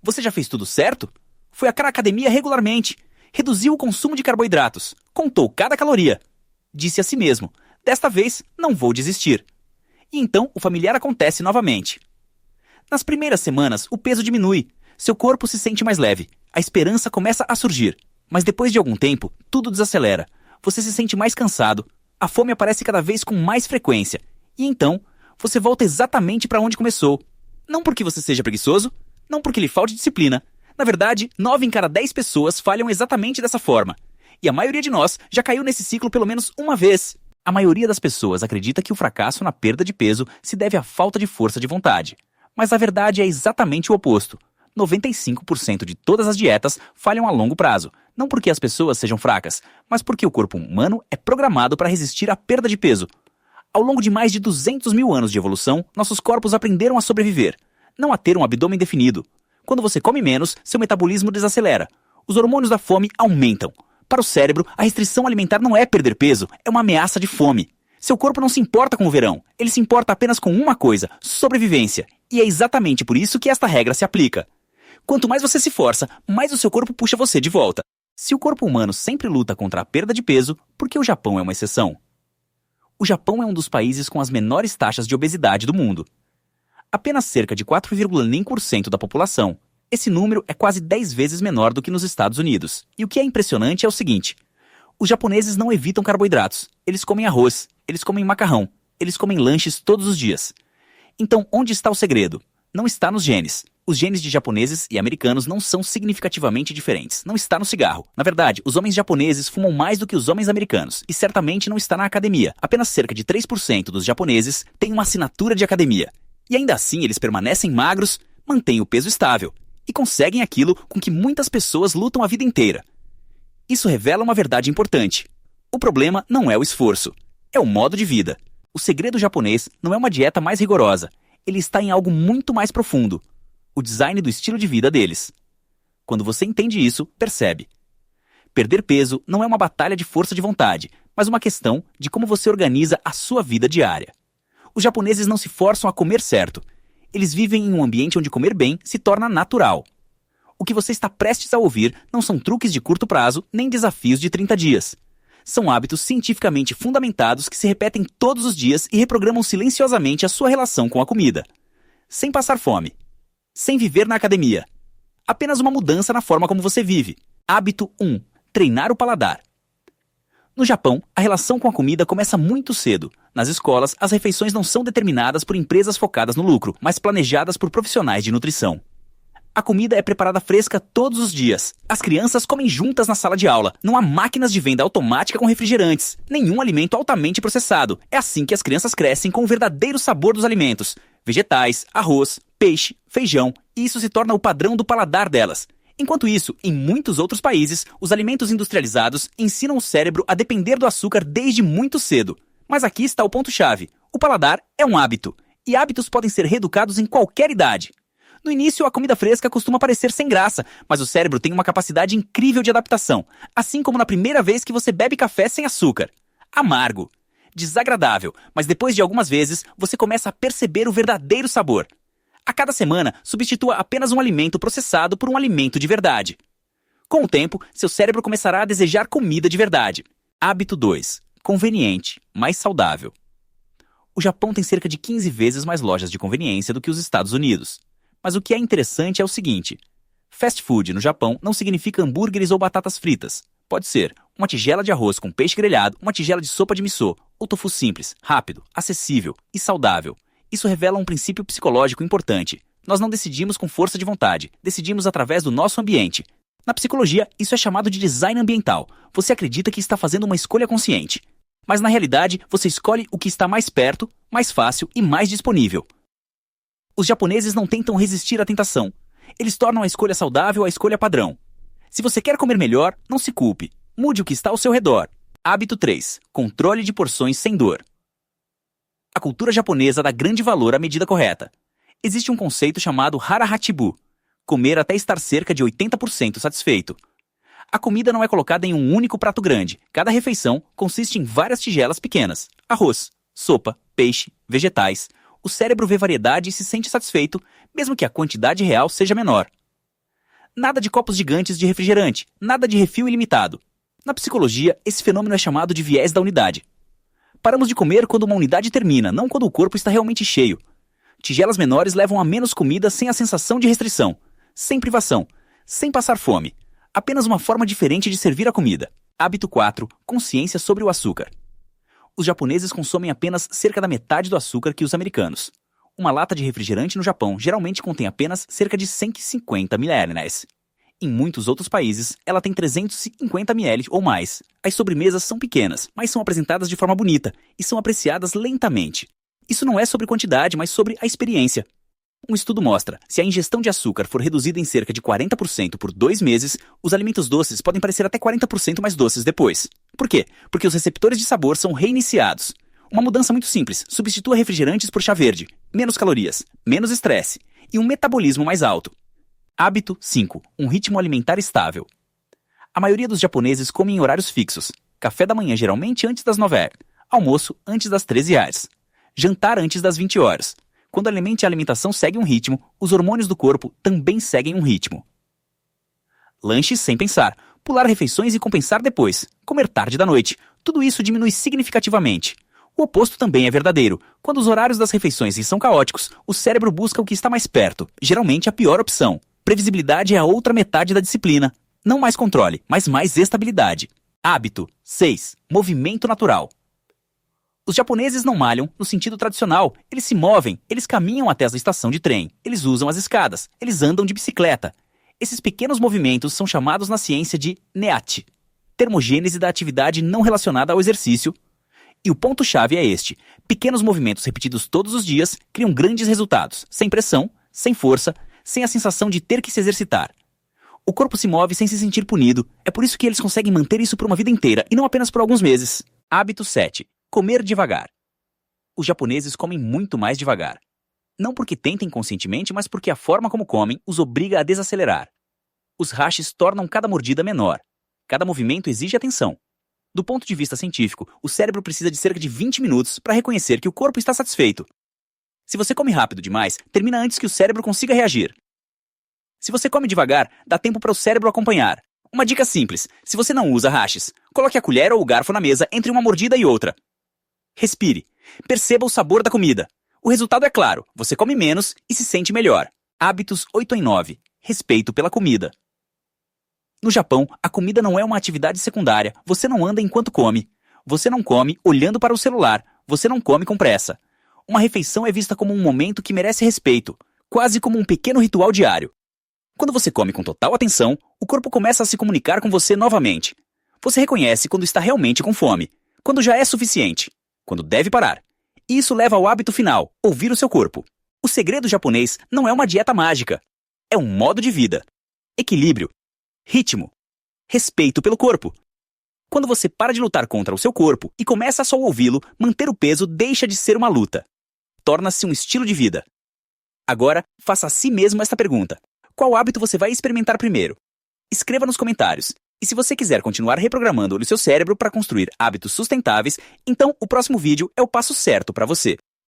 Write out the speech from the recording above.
Você já fez tudo certo? Foi à academia regularmente, reduziu o consumo de carboidratos, contou cada caloria. Disse a si mesmo, desta vez não vou desistir. E então o familiar acontece novamente. Nas primeiras semanas, o peso diminui, seu corpo se sente mais leve, a esperança começa a surgir. Mas depois de algum tempo, tudo desacelera. Você se sente mais cansado, a fome aparece cada vez com mais frequência. E então, você volta exatamente para onde começou. Não porque você seja preguiçoso, não porque lhe falte disciplina. Na verdade, 9 em cada 10 pessoas falham exatamente dessa forma. E a maioria de nós já caiu nesse ciclo pelo menos uma vez. A maioria das pessoas acredita que o fracasso na perda de peso se deve à falta de força de vontade. Mas a verdade é exatamente o oposto. 95% de todas as dietas falham a longo prazo, não porque as pessoas sejam fracas, mas porque o corpo humano é programado para resistir à perda de peso. Ao longo de mais de 200 mil anos de evolução, nossos corpos aprenderam a sobreviver, não a ter um abdômen definido. Quando você come menos, seu metabolismo desacelera. Os hormônios da fome aumentam. Para o cérebro, a restrição alimentar não é perder peso, é uma ameaça de fome. Seu corpo não se importa com o verão, ele se importa apenas com uma coisa, sobrevivência. E é exatamente por isso que esta regra se aplica. Quanto mais você se força, mais o seu corpo puxa você de volta. Se o corpo humano sempre luta contra a perda de peso, por que o Japão é uma exceção? O Japão é um dos países com as menores taxas de obesidade do mundo. Apenas cerca de 4,1% da população. Esse número é quase 10 vezes menor do que nos Estados Unidos. E o que é impressionante é o seguinte: os japoneses não evitam carboidratos. Eles comem arroz, eles comem macarrão, eles comem lanches todos os dias. Então, onde está o segredo? Não está nos genes. Os genes de japoneses e americanos não são significativamente diferentes. Não está no cigarro. Na verdade, os homens japoneses fumam mais do que os homens americanos. E certamente não está na academia. Apenas cerca de 3% dos japoneses têm uma assinatura de academia. E ainda assim eles permanecem magros, mantêm o peso estável. E conseguem aquilo com que muitas pessoas lutam a vida inteira. Isso revela uma verdade importante. O problema não é o esforço. É o modo de vida. O segredo japonês não é uma dieta mais rigorosa. Ele está em algo muito mais profundo. O design do estilo de vida deles. Quando você entende isso, percebe. Perder peso não é uma batalha de força de vontade, mas uma questão de como você organiza a sua vida diária. Os japoneses não se forçam a comer certo. Eles vivem em um ambiente onde comer bem se torna natural. O que você está prestes a ouvir não são truques de curto prazo, nem desafios de 30 dias. São hábitos cientificamente fundamentados que se repetem todos os dias e reprogramam silenciosamente a sua relação com a comida. Sem passar fome. Sem viver na academia. Apenas uma mudança na forma como você vive. Hábito 1. Treinar o paladar. No Japão, a relação com a comida começa muito cedo. Nas escolas, as refeições não são determinadas por empresas focadas no lucro, mas planejadas por profissionais de nutrição. A comida é preparada fresca todos os dias. As crianças comem juntas na sala de aula. Não há máquinas de venda automática com refrigerantes. Nenhum alimento altamente processado. É assim que as crianças crescem com o verdadeiro sabor dos alimentos. Vegetais, arroz, peixe, feijão. E isso se torna o padrão do paladar delas. Enquanto isso, em muitos outros países, os alimentos industrializados ensinam o cérebro a depender do açúcar desde muito cedo. Mas aqui está o ponto-chave. O paladar é um hábito. E hábitos podem ser reeducados em qualquer idade. No início, a comida fresca costuma parecer sem graça, mas o cérebro tem uma capacidade incrível de adaptação, assim como na primeira vez que você bebe café sem açúcar. Amargo. Desagradável, mas depois de algumas vezes, você começa a perceber o verdadeiro sabor. A cada semana, substitua apenas um alimento processado por um alimento de verdade. Com o tempo, seu cérebro começará a desejar comida de verdade. Hábito 2. Conveniente, mais saudável. O Japão tem cerca de 15 vezes mais lojas de conveniência do que os Estados Unidos. Mas o que é interessante é o seguinte: fast food no Japão não significa hambúrgueres ou batatas fritas. Pode ser uma tigela de arroz com peixe grelhado, uma tigela de sopa de miso, ou tofu simples, rápido, acessível e saudável. Isso revela um princípio psicológico importante. Nós não decidimos com força de vontade, decidimos através do nosso ambiente. Na psicologia, isso é chamado de design ambiental. Você acredita que está fazendo uma escolha consciente. Mas na realidade, você escolhe o que está mais perto, mais fácil e mais disponível. Os japoneses não tentam resistir à tentação. Eles tornam a escolha saudável a escolha padrão. Se você quer comer melhor, não se culpe. Mude o que está ao seu redor. Hábito 3. Controle de porções sem dor. A cultura japonesa dá grande valor à medida correta. Existe um conceito chamado hara hachibu, comer até estar cerca de 80% satisfeito. A comida não é colocada em um único prato grande. Cada refeição consiste em várias tigelas pequenas. Arroz, sopa, peixe, vegetais. O cérebro vê variedade e se sente satisfeito, mesmo que a quantidade real seja menor. Nada de copos gigantes de refrigerante, nada de refil ilimitado. Na psicologia, esse fenômeno é chamado de viés da unidade. Paramos de comer quando uma unidade termina, não quando o corpo está realmente cheio. Tigelas menores levam a menos comida sem a sensação de restrição, sem privação, sem passar fome. Apenas uma forma diferente de servir a comida. Hábito 4. Consciência sobre o açúcar. Os japoneses consomem apenas cerca da metade do açúcar que os americanos. Uma lata de refrigerante no Japão geralmente contém apenas cerca de 150 ml. Em muitos outros países, ela tem 350 ml ou mais. As sobremesas são pequenas, mas são apresentadas de forma bonita e são apreciadas lentamente. Isso não é sobre quantidade, mas sobre a experiência. Um estudo mostra, se a ingestão de açúcar for reduzida em cerca de 40% por 2 meses, os alimentos doces podem parecer até 40% mais doces depois. Por quê? Porque os receptores de sabor são reiniciados. Uma mudança muito simples, substitua refrigerantes por chá verde, menos calorias, menos estresse e um metabolismo mais alto. Hábito 5. Um ritmo alimentar estável. A maioria dos japoneses come em horários fixos. Café da manhã geralmente antes das 9 horas, almoço antes das 13 horas, jantar antes das 20 horas. Quando a alimentação segue um ritmo, os hormônios do corpo também seguem um ritmo. Lanches sem pensar, pular refeições e compensar depois, comer tarde da noite, tudo isso diminui significativamente. O oposto também é verdadeiro. Quando os horários das refeições são caóticos, o cérebro busca o que está mais perto, geralmente a pior opção. Previsibilidade é a outra metade da disciplina. Não mais controle, mas mais estabilidade. Hábito 6. Movimento natural. Os japoneses não malham no sentido tradicional. Eles se movem, eles caminham até a estação de trem, eles usam as escadas, eles andam de bicicleta. Esses pequenos movimentos são chamados na ciência de NEAT, termogênese da atividade não relacionada ao exercício. E o ponto-chave é este: pequenos movimentos repetidos todos os dias criam grandes resultados, sem pressão, sem força, sem a sensação de ter que se exercitar. O corpo se move sem se sentir punido, é por isso que eles conseguem manter isso por uma vida inteira e não apenas por alguns meses. Hábito 7. Comer devagar. Os japoneses comem muito mais devagar. Não porque tentem conscientemente, mas porque a forma como comem os obriga a desacelerar. Os hashis tornam cada mordida menor. Cada movimento exige atenção. Do ponto de vista científico, o cérebro precisa de cerca de 20 minutos para reconhecer que o corpo está satisfeito. Se você come rápido demais, termina antes que o cérebro consiga reagir. Se você come devagar, dá tempo para o cérebro acompanhar. Uma dica simples: se você não usa hashis, coloque a colher ou o garfo na mesa entre uma mordida e outra. Respire. Perceba o sabor da comida. O resultado é claro, você come menos e se sente melhor. Hábitos 8 em 9. Respeito pela comida. No Japão, a comida não é uma atividade secundária. Você não anda enquanto come. Você não come olhando para o celular. Você não come com pressa. Uma refeição é vista como um momento que merece respeito, quase como um pequeno ritual diário. Quando você come com total atenção, o corpo começa a se comunicar com você novamente. Você reconhece quando está realmente com fome, quando já é suficiente, quando deve parar. E isso leva ao hábito final: ouvir o seu corpo. O segredo japonês não é uma dieta mágica. É um modo de vida. Equilíbrio. Ritmo. Respeito pelo corpo. Quando você para de lutar contra o seu corpo e começa a só ouvi-lo, manter o peso deixa de ser uma luta. Torna-se um estilo de vida. Agora, faça a si mesmo esta pergunta: qual hábito você vai experimentar primeiro? Escreva nos comentários. E se você quiser continuar reprogramando o seu cérebro para construir hábitos sustentáveis, então o próximo vídeo é o passo certo para você.